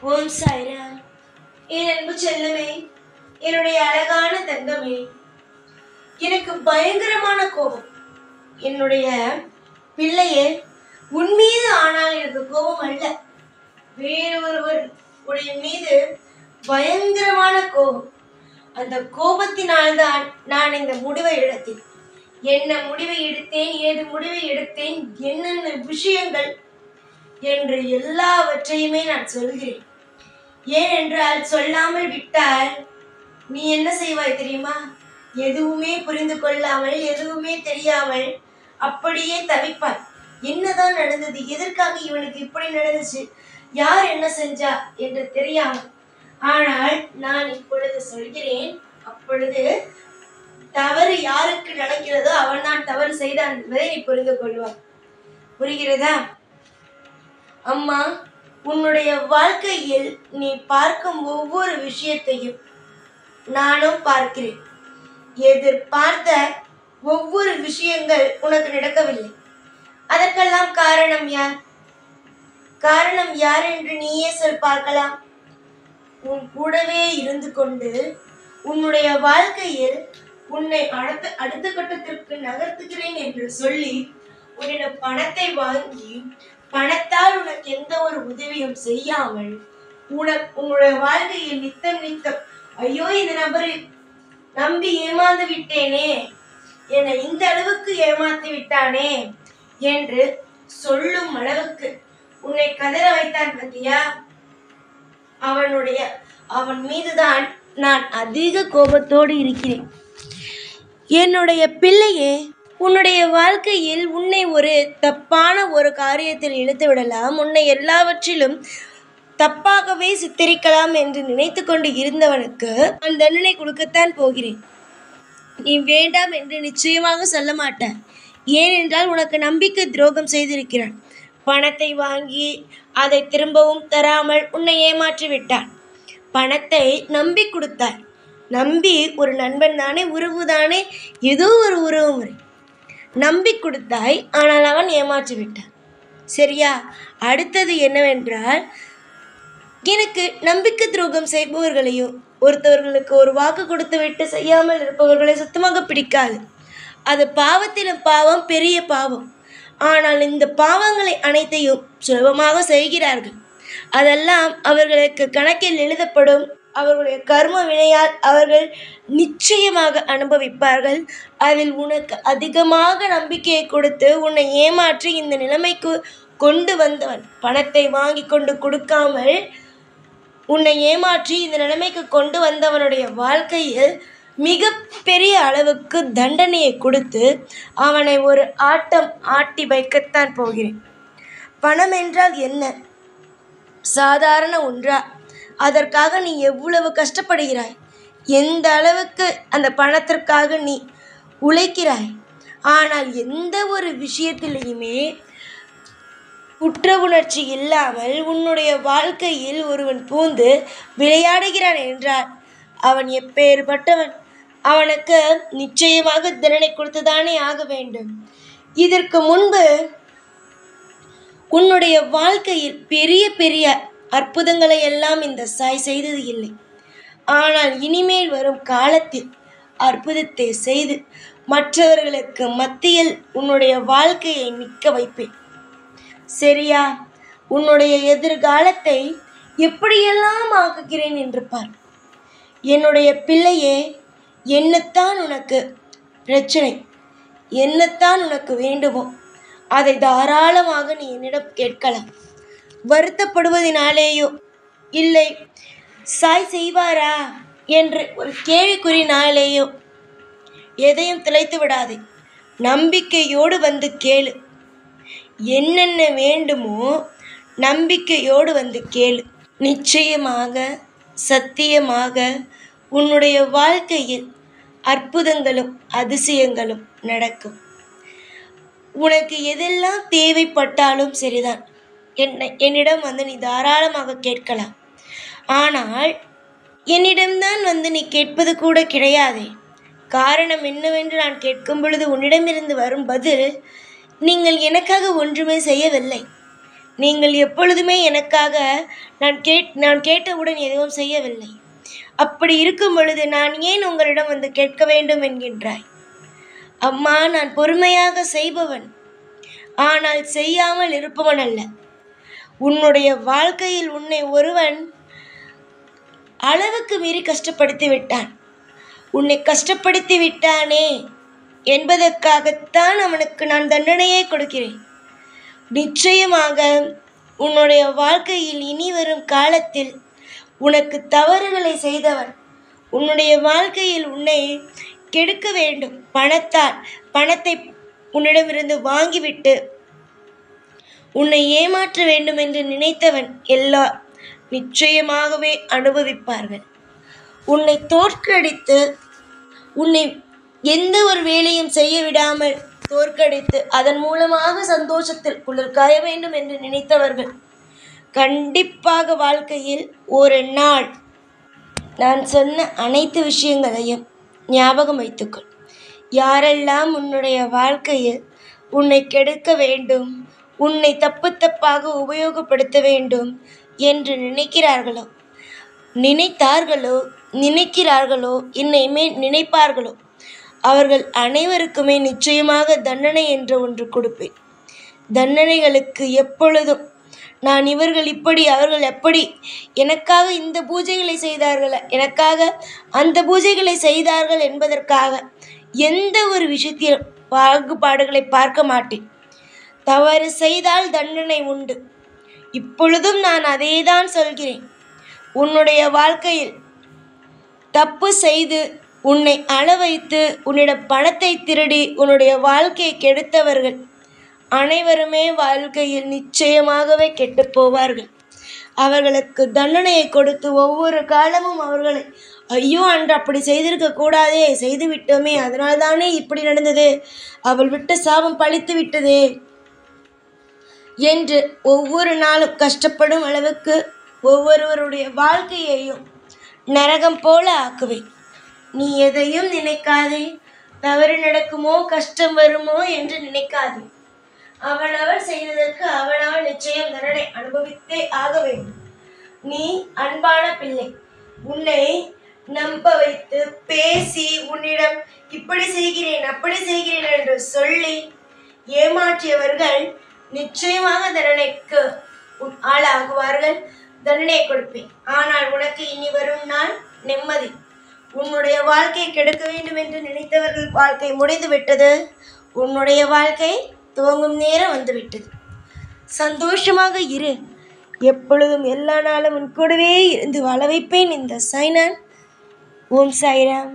ஓம் சாய்ராம். என் அன்பு செல்லமே, என்னுடைய அழகான தங்கமே, எனக்கு பயங்கரமான கோபம். என்னுடைய பிள்ளையே உன் மீது, ஆனால் எனக்கு கோபம் அல்ல, வேறொருவர் உடைய மீது பயங்கரமான கோபம். அந்த கோபத்தினால்தான் நான் இந்த முடிவை எடுத்தேன். என்ன முடிவை எடுத்தேன், ஏது முடிவை எடுத்தேன், என்னென்ன விஷயங்கள் என்று எல்லாவற்றையுமே நான் சொல்கிறேன். ஏனென்றால் சொல்லாமல் விட்டால் நீ என்ன செய்வாய் தெரியுமா? எதுவுமே புரிந்து கொள்ளாமல், எதுவுமே தெரியாமல் அப்படியே தவிப்பாய். என்னதான் நடந்தது, எதற்காக இவனுக்கு இப்படி நடந்துச்சு, யார் என்ன செஞ்சா என்று தெரியாமல். ஆனால் நான் இப்பொழுது சொல்கிறேன், அப்பொழுது தவறு யாருக்கு நடக்கிறதோ அவன் தான் தவறு செய்தான் என்பதை நீ புரிந்து கொள்வாய். புரிகிறதா? அம்மா, உன்னுடைய வாழ்க்கையில் நீ பார்க்கும் ஒவ்வொரு விஷயத்தையும் நானும் பார்க்கிறேன். எதிர்பார்த்த ஒவ்வொரு விஷயங்கள் உனக்கு நடக்கவில்லை. அதற்கெல்லாம் காரணம் யார்? காரணம் யார் என்று நீயே சொல் பார்க்கலாம். உன் கூடவே இருந்து கொண்டு உன்னுடைய வாழ்க்கையில் உன்னை அடுத்த கட்டத்திற்கு நகர்த்துகிறேன் என்று சொல்லி உன்னிடம் பணத்தை வாங்கி பணத்தால் உனக்கு எந்த ஒரு உதவியும் செய்யாமல் உன்னுடைய வாழ்க்கையில் நித்தம் ஐயோ இந்த நபரை நம்பி ஏமாந்து விட்டேனே, என்னை இந்த அளவுக்கு ஏமாத்தி விட்டானே என்று சொல்லும் அளவுக்கு உன்னை கதற வைத்தான் பத்தியா? அவன் மீதுதான் நான் அதிக கோபத்தோடு இருக்கிறேன். என்னுடைய பிள்ளையே, உன்னுடைய வாழ்க்கையில் உன்னை ஒரு தப்பான ஒரு காரியத்தில் இழுத்து விடலாம், உன்னை எல்லாவற்றிலும் தப்பாகவே சித்தரிக்கலாம் என்று நினைத்து கொண்டு இருந்தவனுக்கு நான் தண்டனை கொடுக்கத்தான் போகிறேன். நீ வேண்டாம் என்று நிச்சயமாக சொல்ல மாட்டாய். ஏனென்றால் உனக்கு நம்பிக்கை துரோகம் செய்திருக்கிறான். பணத்தை வாங்கி அதை திரும்பவும் தராமல் உன்னை ஏமாற்றி விட்டான். பணத்தை நம்பி கொடுத்தாய். நம்பி, ஒரு நண்பன் தானே, உறவு தானே, ஏதோ ஒரு உறவு முறை நம்பி கொடுத்தாய். ஆனால் அவன் ஏமாற்றி விட்டான். சரியா? அடுத்தது என்னவென்றால், எனக்கு நம்பிக்கை துரோகம் செய்பவர்களையும் ஒருத்தவர்களுக்கு ஒரு வாக்கு கொடுத்து விட்டு செய்யாமல் இருப்பவர்களை சுத்தமாக பிடிக்காது. அது பாவத்திலும் பாவம், பெரிய பாவம். ஆனால் இந்த பாவங்களை அனைத்தையும் சுலபமாக செய்கிறார்கள். அதெல்லாம் அவர்களுக்கு கணக்கில் எழுதப்படும். அவர்களுடைய கர்ம வினையால் அவர்கள் நிச்சயமாக அனுபவிப்பார்கள். அதில் உனக்கு அதிகமாக நம்பிக்கையை கொடுத்து உன்னை ஏமாற்றி இந்த நிலைமைக்கு கொண்டு வந்தவன், பணத்தை வாங்கி கொண்டு கொடுக்காமல் உன்னை ஏமாற்றி இந்த நிலைமைக்கு கொண்டு வந்தவனுடைய வாழ்க்கையில் மிக பெரிய அளவுக்கு தண்டனையை கொடுத்து அவனை ஒரு ஆட்டம் ஆட்டி வைக்கத்தான் போகிறேன். பணம் என்றால் என்ன? சாதாரண ஒன்றா? அதற்காக நீ எவ்வளவு கஷ்டப்படுகிறாய், எந்த அளவுக்கு அந்த பணத்திற்காக நீ உழைக்கிறாய். ஆனால் எந்த ஒரு விஷயத்திலையுமே குற்ற உணர்ச்சி இல்லாமல் உன்னுடைய வாழ்க்கையில் ஒருவன் பூந்து விளையாடுகிறான் என்றால் அவன் எப்பேற்பட்டவன்? அவனுக்கு நிச்சயமாக தண்டனை கொடுத்துதானே ஆக வேண்டும். இதற்கு முன்பு உன்னுடைய வாழ்க்கையில் பெரிய பெரிய அற்புதங்களை எல்லாம் இந்த சாய் செய்தது இல்லை. ஆனால் இனிமேல் வரும் காலத்தில் அற்புதத்தை செய்து மற்றவர்களுக்கு மத்தியில் உன்னுடைய வாழ்க்கையை நிற்க வைப்பேன். சரியா? உன்னுடைய எதிர்காலத்தை எப்படியெல்லாம் ஆக்குகிறேன் என்று பார். என்னுடைய பிள்ளையே, என்னத்தான் உனக்கு பிரச்சனை, என்னத்தான் உனக்கு வேண்டுமோ அதை தாராளமாக நீ என்னிடம் கேட்கலாம். வருத்தப்படுவதினாலேயோ இல்லை சாய் செய்வாரா என்று ஒரு கேள்விக்குறினாலேயோ எதையும் திளைத்து விடாதே. நம்பிக்கையோடு வந்து கேளு. என்னென்ன வேண்டுமோ நம்பிக்கையோடு வந்து கேளு. நிச்சயமாக, சத்தியமாக உன்னுடைய வாழ்க்கையில் அற்புதங்களும் அதிசயங்களும் நடக்கும். உனக்கு எதெல்லாம் தேவைப்பட்டாலும் சரிதான், என்னிடம் வந்து நீ தாராளமாக கேட்கலாம். ஆனால் என்னிடம்தான் வந்து நீ கேட்பது கூட கிடையாதே. காரணம் என்னவென்று நான் கேட்கும் பொழுது உன்னிடமிருந்து வரும் பதில், நீங்கள் எனக்காக ஒன்றுமே செய்யவில்லை, நீங்கள் எப்பொழுதுமே எனக்காக நான் கேட்டவுடன் எதுவும் செய்யவில்லை. அப்படி இருக்கும் பொழுது நான் ஏன் உங்களிடம் வந்து கேட்க வேண்டும் என்கின்றாய்? அம்மா, நான் பொறுமையாக செய்பவன், ஆனால் செய்யாமல் இருப்பவன் அல்ல. உன்னுடைய வாழ்க்கையில் உன்னை ஒருவன் அளவுக்கு மீறி கஷ்டப்படுத்தி விட்டான். உன்னை கஷ்டப்படுத்தி விட்டானே என்பதற்காகத்தான் அவனுக்கு நான் தண்டனையை கொடுக்கிறேன். நிச்சயமாக உன்னுடைய வாழ்க்கையில் இனி வரும் காலத்தில் உனக்கு தவறுகளை செய்தவன் உன்னுடைய வாழ்க்கையில் உன்னை கெடுக்க வேண்டும். பணத்தை உன்னிடமிருந்து வாங்கிவிட்டு உன்னை ஏமாற்ற வேண்டும் என்று நினைத்தவன் எல்லாம் நிச்சயமாகவே அனுபவிப்பார்கள். உன்னை தோற்கடித்து உன்னை எந்த ஒரு வேலையும் செய்ய விடாமல் தோற்கடித்து அதன் மூலமாக சந்தோஷத்தில் குளிர் காய வேண்டும் என்று நினைத்தவர்கள் கண்டிப்பாக வாழ்க்கையில் ஒரு நாள் நான் சொன்ன அனைத்து விஷயங்களையும் ஞாபகம் வைத்துக்கொள். யாரெல்லாம் உன்னுடைய வாழ்க்கையில் உன்னை கெடுக்க வேண்டும், உன்னை தப்பாக உபயோகப்படுத்த வேண்டும் என்று நினைக்கிறார்களோ இன்னையுமே நினைப்பார்களோ அவர்கள் அனைவருக்குமே நிச்சயமாக தண்டனை என்ற ஒன்று கொடுப்பேன். தண்டனைகளுக்கு எப்பொழுதும் அவர்கள் எப்படி எனக்காக இந்த பூஜைகளை செய்தார்கள், எனக்காக அந்த பூஜைகளை செய்தார்கள் என்பதற்காக எந்த ஒரு விஷயத்திலும் பாகுபாடுகளை பார்க்க மாட்டேன். தவறு செய்தால் தண்டனை உண்டு. இப்பொழுதும் நான் அதைதான் சொல்கிறேன். உன்னுடைய வாழ்க்கையில் தப்பு செய்து உன்னை வைத்து உன்னிடம் பணத்தை திருடி உன்னுடைய வாழ்க்கையை கெடுத்தவர்கள் அனைவருமே வாழ்க்கையில் நிச்சயமாகவே கெட்டு போவார்கள். அவர்களுக்கு தண்டனையை கொடுத்து ஒவ்வொரு காலமும் அவர்களை ஐயோ அன்று அப்படி செய்திருக்க கூடாதே, செய்து விட்டோமே, அதனால்தானே இப்படி நடந்தது, அவள் விட்ட சாபம் பழித்து விட்டதே என்று ஒவ்வொரு நாளும் கஷ்டப்படும் அளவுக்கு ஒவ்வொருவருடைய வாழ்க்கையையும் நரகம் போல ஆக்குவேன். நீ எதையும் நினைக்காதே. தவறு நடக்குமோ, கஷ்டம் வருமோ என்று நினைக்காதே. அவனவன் செய்ததற்கு அவனவன் நிச்சயம் தண்டனை அனுபவித்தே ஆக வேண்டும். நீ அன்பான பிள்ளை. உன்னை நம்ப வைத்து பேசி உன்னிடம் இப்படி செய்கிறேன் அப்படி செய்கிறேன் என்று சொல்லி ஏமாற்றியவர்கள் நிச்சயமாக தண்டனைக்கு ஆளாகுவார்கள். தண்டனை கொடுப்பேன். ஆனால் உனக்கு இனி வரும் நாள் நிம்மதி. உன்னுடைய வாழ்க்கையை கெடுக்க வேண்டும் என்று நினைத்தவர்கள் வாழ்க்கை முடிந்து விட்டது. உன்னுடைய வாழ்க்கை துவங்கும் நேரம் வந்துவிட்டது. சந்தோஷமாக இரு. எப்பொழுதும் எல்லா நாளும் உன் கூடவே இருந்து வாழ வைப்பேன். இந்த சாய்நான். ஓம் சாய்ராம்.